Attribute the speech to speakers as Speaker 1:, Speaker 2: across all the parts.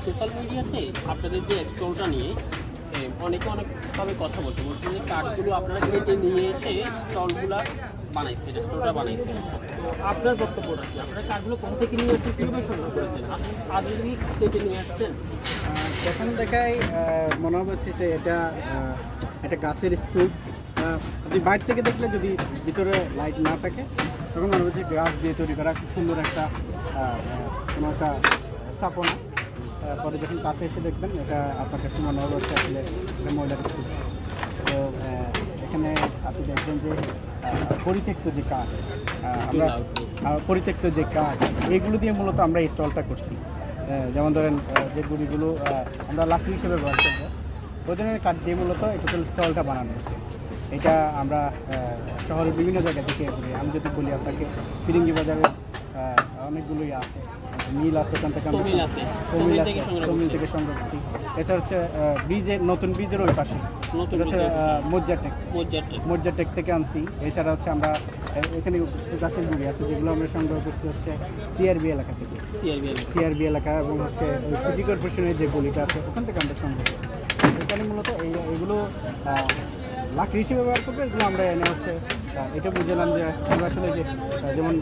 Speaker 1: Social মিডিয়াতে আপনাদের যে স্টলটা নিয়ে অনেকে অনেকভাবে কথা বলছে যে কার্ডগুলো আপনারা কেটে নিয়ে এসে স্টলগুলো বানাইছে, স্টলটা বানাইছে। তো আপনার বক্তব্যটা কি? আপনারা কার্ডগুলো কোথা থেকে নিয়ে এসে কীভাবে সংগ্রহ করেছেন? আগে কি কেটে নিয়ে আসছেন?
Speaker 2: যখন দেখায় মনে হচ্ছে যে এটা একটা গাছের স্তূপ। আপনি বাইরে থেকে দেখলে যদি ভিতরে লাইট না থাকে তখন মনে হচ্ছে গাছ দিয়ে তৈরি করা খুব সুন্দর একটা কোনো একটা স্থাপনা। পরে যখন কাছে এসে দেখবেন এটা আপনার কাছে মনে হবে হচ্ছে আসলে এটা মহিলার স্তূপ। তো এখানে আপনি দেখবেন যে পরিত্যক্ত যে কাঠ, আমরা পরিত্যক্ত যে কাঠ এইগুলো দিয়ে মূলত আমরা এই স্টলটা করছি। যেমন ধরেন যে গুড়িগুলো আমরা লাকড়ি হিসেবে ব্যবহার করবো, ওই ধরনের কাঠ দিয়ে মূলত এই টোটাল স্টলটা বানানো হয়েছে। এটা আমরা শহরের বিভিন্ন জায়গা থেকে করি। আমি যদি বলি আপনাকে, ফিরিঙ্গি বাজারে অনেকগুলোই আছে, মিল আছে, ওখান থেকে সমিল থেকে সংগ্রহ করছি। এটা হচ্ছে ব্রিজের, নতুন ব্রিজের ওই পাশে হচ্ছে মোজ্জাটেক থেকে আনছি। এছাড়া হচ্ছে আমরা এখানে গাছের গুড়ি আছে যেগুলো আমরা সংগ্রহ করছি হচ্ছে সিআরবি এলাকা থেকে, সিআরবি এলাকা এবং হচ্ছে সিটি কর্পোরেশনের যে গলিটা আছে ওখান থেকে আমরা সংগ্রহ করি। এখানে মূলত এইগুলো লাকড়ি হিসেবে ব্যবহার করবো। এগুলো আমরা এনে হচ্ছে এটা বুঝলাম যে আমরা আসলে যে যেমন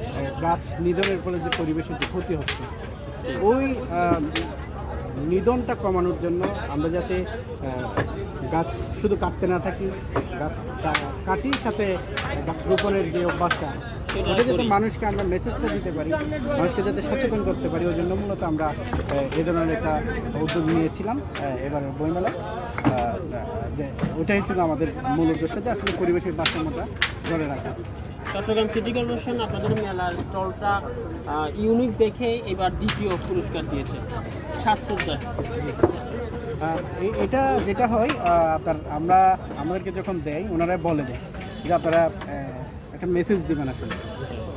Speaker 2: গাছ নিধনের ফলে যে পরিবেশের যে ক্ষতি হচ্ছে, ওই নিধনটা কমানোর জন্য আমরা যাতে গাছ শুধু কাটতে না থাকি, গাছ কাটির সাথে গাছ রোপণের যে অভ্যাসটা, ওটা যাতে মানুষকে আমরা মেসেজটা দিতে পারি, মানুষকে যাতে সচেতন করতে পারি, ওই জন্য মূলত আমরা এ ধরনের একটা উদ্যোগ নিয়েছিলাম এবার বইমেলায়। যে ওটাই ছিল আমাদের মূল উদ্দেশ্য, যে আসলে পরিবেশের ভারসাম্যটা ধরে রাখা।
Speaker 1: চট্টগ্রাম সিটি কর্পোরেশন আপনাদের মেলার স্টলটা ইউনিক দেখে এবার দ্বিতীয় পুরস্কার দিয়েছে সাজসজ্জায়।
Speaker 2: এটা যেটা হয় আপনার আমাদেরকে যখন দেয় ওনারা বলে দেয় যে আপনারা একটা মেসেজ দেবেন আসলে।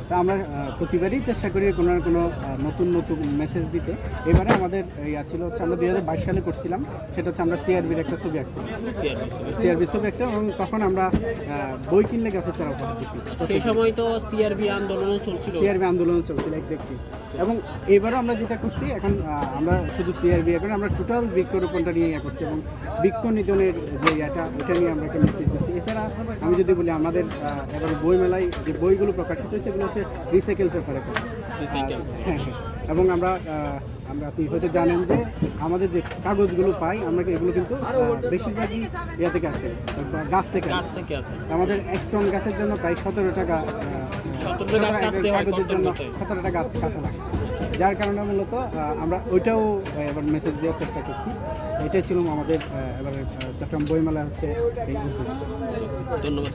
Speaker 2: তা আমরা প্রতিবারই চেষ্টা করি কোনো না কোনো নতুন মেসেজ দিতে। এবারে আমাদের ছিল হচ্ছে আমরা 2022 সালে করছিলাম, সেটা হচ্ছে আমরা সিআরবির একটা ছবি আঁকছি, সিআরবি ছবি আঁকছি, এবং তখন আমরা বই কিনলে গাছের চারা উপহার দিচ্ছি।
Speaker 1: সেই সময় তো সিআরবি আন্দোলনও চলছিল,
Speaker 2: এক্স্যাক্টলি। এবং এবারও আমরা যেটা করছি এখন, আমরা শুধু সিআরবি এখন আমরা টোটাল বৃক্ষরোপণটা নিয়ে করছি, এবং বৃক্ষ নিধনের যে ওটা নিয়ে আমরা একটা মেসেজ দিচ্ছি। এছাড়া আমি যদি বলি, আমাদের এবারে বই মেলায় যে বইগুলো প্রকাশিত হয়েছে সেগুলো হচ্ছে রিসাইকেল পেপারে। হ্যাঁ, এবং আমরা আপনি হয়তো জানেন যে আমাদের যে কাগজগুলো পাই আমরা এগুলো কিন্তু বেশিরভাগই ইয়া থেকে আসে, গাছ থেকে আসে। আমাদের 1 টন গাছের জন্য প্রায় 17 টাকা কাগজের জন্য 17টা গাছ কাটা লাগে। যার কারণে মূলত আমরা ওইটাও এবার মেসেজ দেওয়ার চেষ্টা করছি। এটাই ছিল আমাদের এবারে চট্টগ্রাম বইমেলা হচ্ছে এই উদ্যোগ।
Speaker 1: ধন্যবাদ।